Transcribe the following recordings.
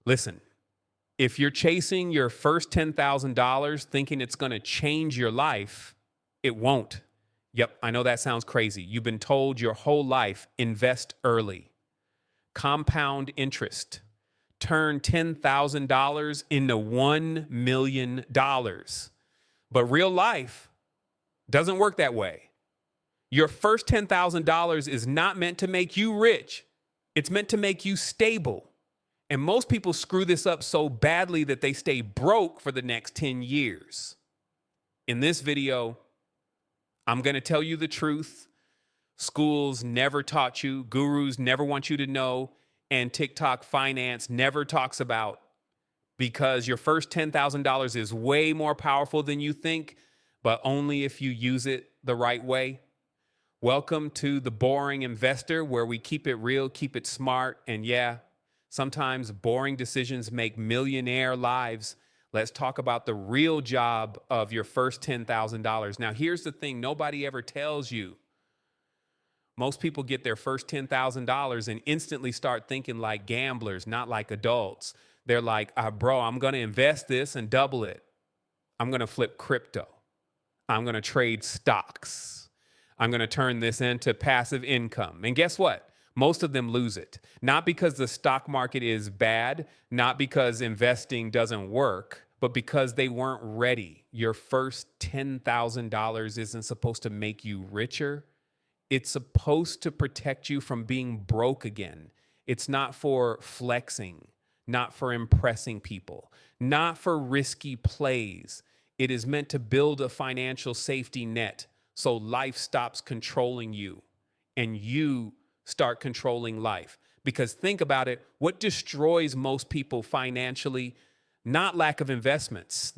Listen, if you're chasing your first $10,000 thinking it's going to change your life, it won't. Yep, I know that sounds crazy. You've been told your whole life, invest early, compound interest, turn $10,000 into $1 million. But real life doesn't work that way. Your first $10,000 is not meant to make you rich. It's meant to make you stable. And most people screw this up so badly that they stay broke for the next 10 years. In this video, I'm going to tell you the truth. Schools never taught you, gurus never want you to know, and TikTok finance never talks about, because your first $10,000 is way more powerful than you think, but only if you use it the right way. Welcome to The Boring Investor, where we keep it real, keep it smart, and yeah, sometimes boring decisions make millionaire lives. Let's talk about the real job of your first $10,000. Now, here's the thing nobody ever tells you. Most people get their first $10,000 and instantly start thinking like gamblers, not like adults. They're like, bro, I'm going to invest this and double it. I'm going to flip crypto. I'm going to trade stocks. I'm going to turn this into passive income. And guess what? Most of them lose it. Not because the stock market is bad, not because investing doesn't work, but because they weren't ready. Your first $10,000 isn't supposed to make you richer. It's supposed to protect you from being broke again. It's not for flexing, not for impressing people, not for risky plays. It is meant to build a financial safety net so life stops controlling you and you start controlling life. Because think about it, what destroys most people financially, not lack of investments,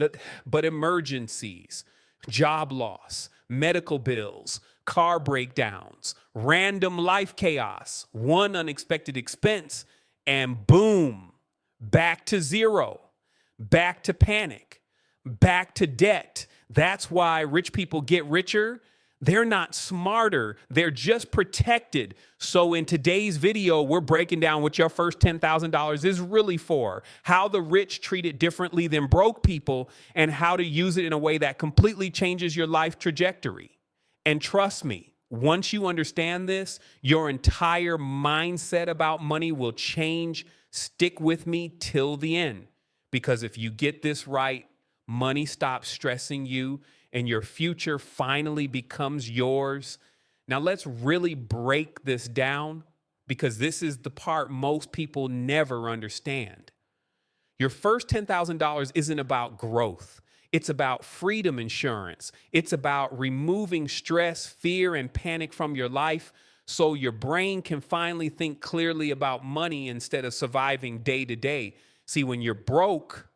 but emergencies, job loss, medical bills, car breakdowns, random life chaos, one unexpected expense, and boom, back to zero, back to panic, back to debt. That's why rich people get richer. They're not smarter. They're just protected. So in today's video, we're breaking down what your first $10,000 is really for, how the rich treat it differently than broke people, and how to use it in a way that completely changes your life trajectory. And trust me, once you understand this, your entire mindset about money will change. Stick with me till the end, because if you get this right, money stops stressing you and your future finally becomes yours. Now let's really break this down, because this is the part most people never understand. Your first $10,000 isn't about growth. It's about freedom insurance. It's about removing stress, fear, and panic from your life so your brain can finally think clearly about money instead of surviving day to day. See, when you're broke,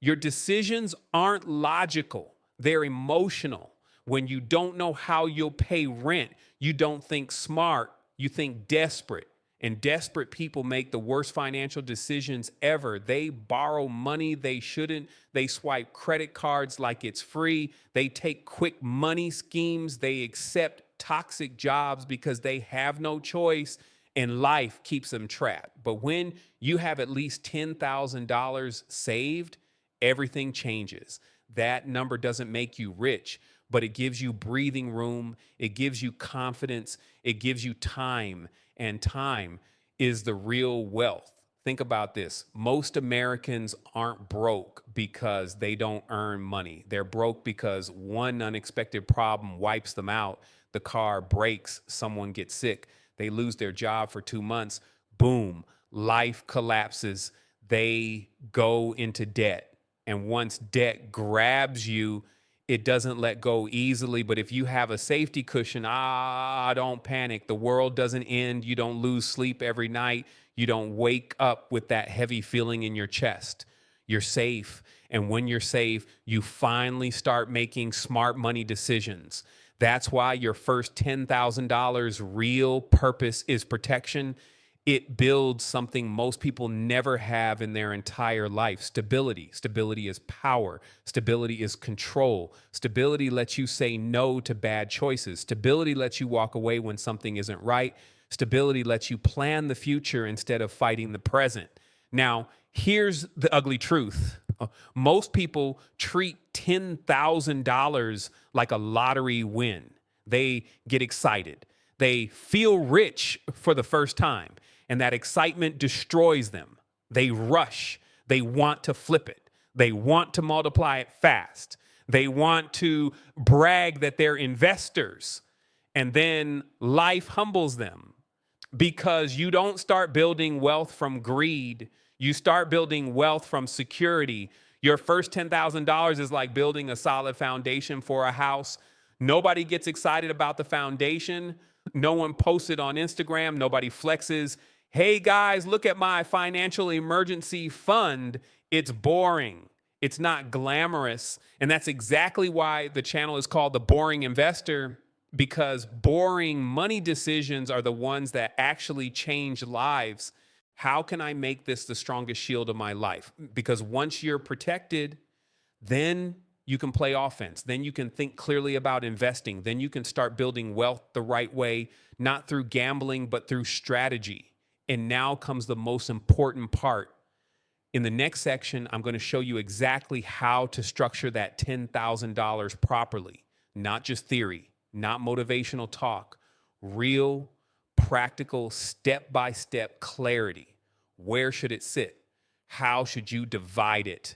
your decisions aren't logical. They're emotional. When you don't know how you'll pay rent, you don't think smart, you think desperate. And desperate people make the worst financial decisions ever. They borrow money they shouldn't. They swipe credit cards like it's free. They take quick money schemes. They accept toxic jobs because they have no choice, and life keeps them trapped. But when you have at least $10,000 saved, everything changes. That number doesn't make you rich, but it gives you breathing room. It gives you confidence. It gives you time. And time is the real wealth. Think about this. Most Americans aren't broke because they don't earn money. They're broke because one unexpected problem wipes them out. The car breaks, someone gets sick, they lose their job for 2 months. Boom, life collapses. They go into debt. And once debt grabs you, it doesn't let go easily. But if you have a safety cushion, don't panic. The world doesn't end. You don't lose sleep every night. You don't wake up with that heavy feeling in your chest. You're safe. And when you're safe, you finally start making smart money decisions. That's why your first $10,000 real purpose is protection. It builds something most people never have in their entire life: stability. Stability is power. Stability is control. Stability lets you say no to bad choices. Stability lets you walk away when something isn't right. Stability lets you plan the future instead of fighting the present. Now, Here's the ugly truth. Most people treat $10,000 like a lottery win. They get excited. They feel rich for the first time, and that excitement destroys them. They rush. They want to flip it. They want to multiply it fast. They want to brag that they're investors. And then life humbles them because you don't start building wealth from greed. You start building wealth from security. Your first $10,000 is like building a solid foundation for a house. Nobody gets excited about the foundation. No one posts it on Instagram. Nobody flexes. Hey guys, look at my financial emergency fund. It's boring. It's not glamorous. And that's exactly why the channel is called The Boring Investor, because boring money decisions are the ones that actually change lives. How can I make this the strongest shield of my life? Because once you're protected, then you can play offense. Then you can think clearly about investing. Then you can start building wealth the right way, not through gambling, but through strategy. And now comes the most important part. In the next section, I'm going to show you exactly how to structure that $10,000 properly, not just theory, not motivational talk, real, practical, step-by-step clarity. Where should it sit? How should you divide it?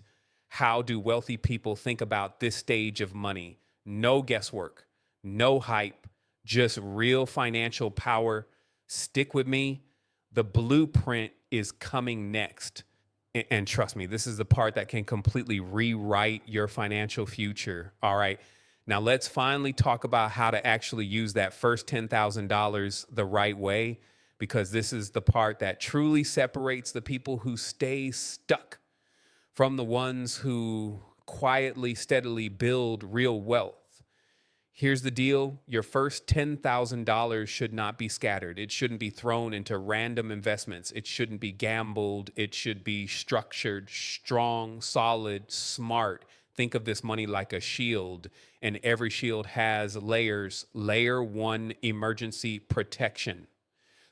How do wealthy people think about this stage of money? No guesswork, no hype, just real financial power. Stick with me. The blueprint is coming next. And trust me, this is the part that can completely rewrite your financial future. All right. Now let's finally talk about how to actually use that first $10,000 the right way, because this is the part that truly separates the people who stay stuck from the ones who quietly, steadily build real wealth. Here's the deal. Your first $10,000 should not be scattered. It shouldn't be thrown into random investments. It shouldn't be gambled. It should be structured, strong, solid, smart. Think of this money like a shield, and every shield has layers. Layer one, emergency protection.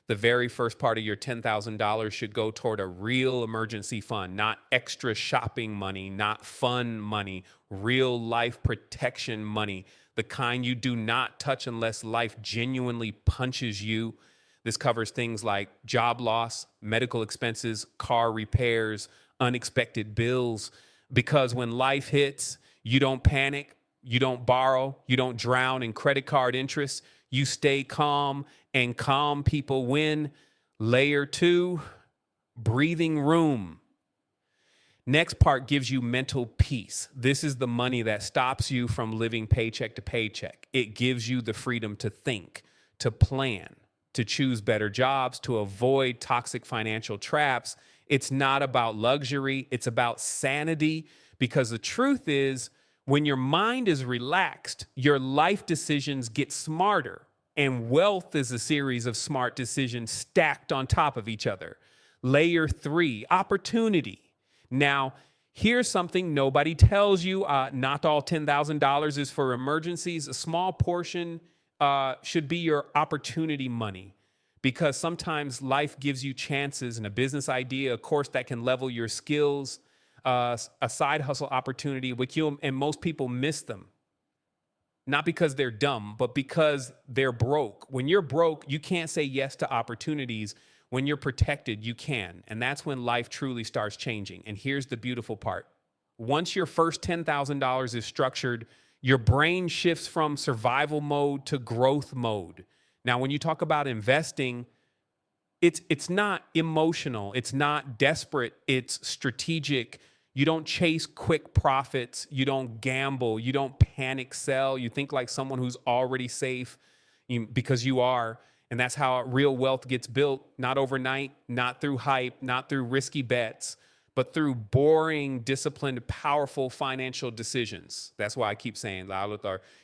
The very first part of your $10,000 should go toward a real emergency fund, not extra shopping money, not fun money, real life protection money, the kind you do not touch unless life genuinely punches you. This covers things like job loss, medical expenses, car repairs, unexpected bills, because when life hits, you don't panic, you don't borrow, you don't drown in credit card interest. You stay calm, and calm people win. Layer two, breathing room. Next part gives you mental peace. This is the money that stops you from living paycheck to paycheck. It gives you the freedom to think, to plan, to choose better jobs, to avoid toxic financial traps. It's not about luxury, it's about sanity, because the truth is, when your mind is relaxed, your life decisions get smarter. And wealth is a series of smart decisions stacked on top of each other. Layer three, opportunity. Now, here's something nobody tells you. Not all $10,000 is for emergencies. A small portion should be your opportunity money, because sometimes life gives you chances, and a business idea, a course that can level your skills, a side hustle opportunity, and most people miss them. Not because they're dumb, but because they're broke. When you're broke, you can't say yes to opportunities. When you're protected, you can. And that's when life truly starts changing. And here's the beautiful part. Once your first $10,000 is structured, your brain shifts from survival mode to growth mode. Now, when you talk about investing, it's not emotional. It's not desperate. It's strategic. You don't chase quick profits. You don't gamble. You don't panic sell. You think like someone who's already safe, because you are. And that's how real wealth gets built, not overnight, not through hype, not through risky bets, but through boring, disciplined, powerful financial decisions. That's why I keep saying,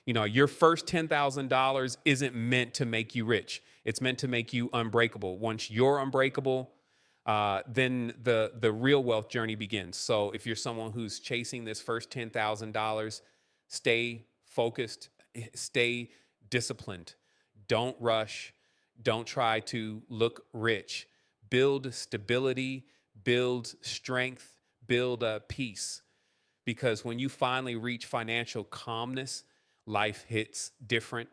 your first $10,000 isn't meant to make you rich. It's meant to make you unbreakable. Once you're unbreakable, then the real wealth journey begins. So if you're someone who's chasing this first $10,000, stay focused, stay disciplined. Don't rush. Don't try to look rich. Build stability, build strength, build peace. Because when you finally reach financial calmness, life hits different.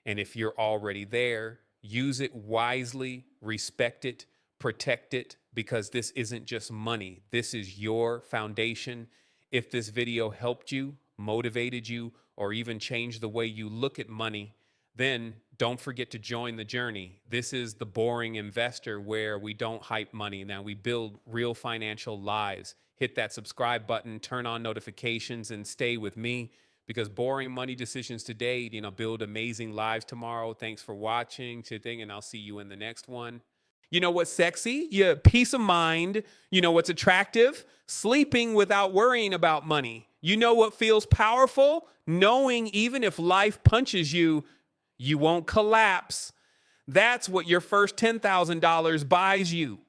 And if you're already there, use it wisely, respect it, protect it, because this isn't just money. This is your foundation. If this video helped you, motivated you, or even changed the way you look at money, then don't forget to join the journey. This is the boring investor where we don't hype money. Now we build real financial lives. Hit that subscribe button, turn on notifications, and stay with me, because boring money decisions today, build amazing lives tomorrow. Thanks for watching today, and I'll see you in the next one. You know what's sexy? Yeah, peace of mind. You know what's attractive? Sleeping without worrying about money. You know what feels powerful? Knowing even if life punches you, you won't collapse. That's what your first $10,000 buys you.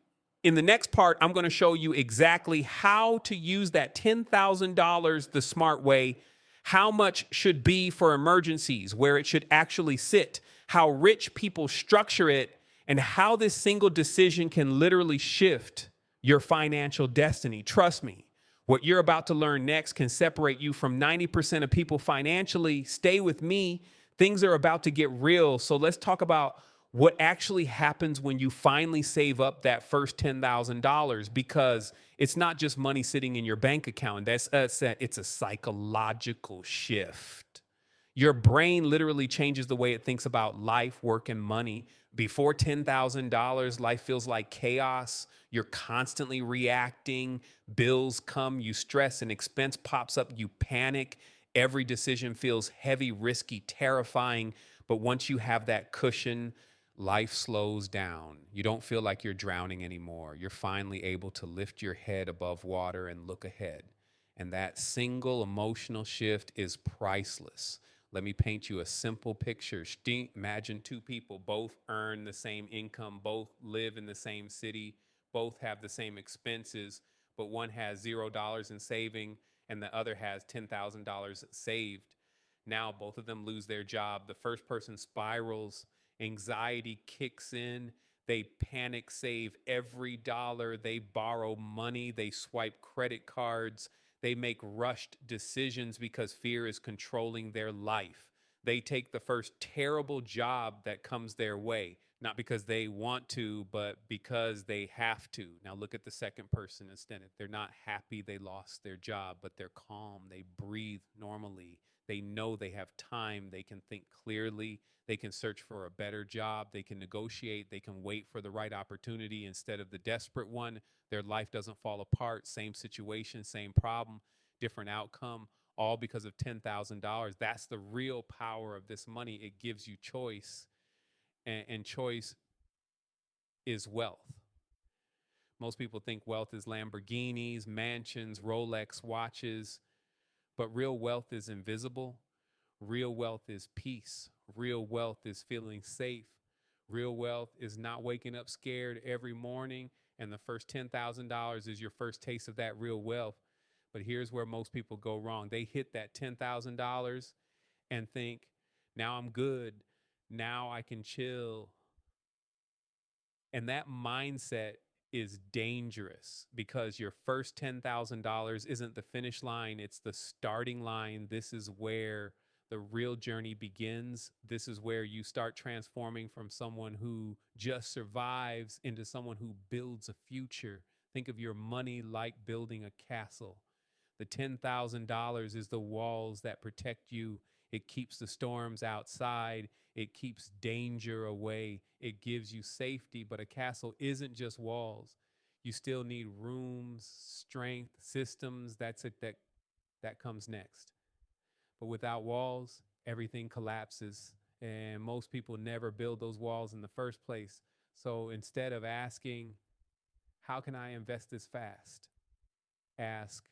In the next part, I'm going to show you exactly how to use that $10,000 the smart way, how much should be for emergencies, where it should actually sit, how rich people structure it, and how this single decision can literally shift your financial destiny. Trust me, what you're about to learn next can separate you from 90% of people financially. Stay with me. Things are about to get real. So let's talk about what actually happens when you finally save up that first $10,000, because it's not just money sitting in your bank account. It's a psychological shift. Your brain literally changes the way it thinks about life, work, and money. Before $10,000, life feels like chaos. You're constantly reacting. Bills come, you stress. An expense pops up, you panic. Every decision feels heavy, risky, terrifying. But once you have that cushion, life slows down. You don't feel like you're drowning anymore. You're finally able to lift your head above water and look ahead. And that single emotional shift is priceless. Let me paint you a simple picture. Imagine two people, both earn the same income, both live in the same city, both have the same expenses, but one has $0 in saving and the other has $10,000 saved. Now both of them lose their job. The first person spirals, anxiety kicks in, they panic save every dollar, they borrow money, they swipe credit cards, they make rushed decisions because fear is controlling their life. They take the first terrible job that comes their way, not because they want to, but because they have to. Now look at the second person instead. They're not happy they lost their job, but they're calm. They breathe normally. They know they have time. They can think clearly. They can search for a better job. They can negotiate. They can wait for the right opportunity instead of the desperate one. Their life doesn't fall apart. Same situation, same problem, different outcome, all because of $10,000. That's the real power of this money. It gives you choice, and choice is wealth. Most people think wealth is Lamborghinis, mansions, Rolex watches, but real wealth is invisible. Real wealth is peace. Real wealth is feeling safe. Real wealth is not waking up scared every morning. And the first $10,000 is your first taste of that real wealth. But here's where most people go wrong. They hit that $10,000 and think, now I'm good. Now I can chill. And that mindset is dangerous, because your first $10,000 isn't the finish line, it's the starting line. This is where the real journey begins. This is where you start transforming from someone who just survives into someone who builds a future. Think of your money like building a castle. The $10,000 is the walls that protect you. It keeps the storms outside. It keeps danger away. It gives you safety. But a castle isn't just walls. You still need rooms, strength, systems. That's it. That comes next. But without walls, everything collapses. And most people never build those walls in the first place. So instead of asking, how can I invest this fast? Ask,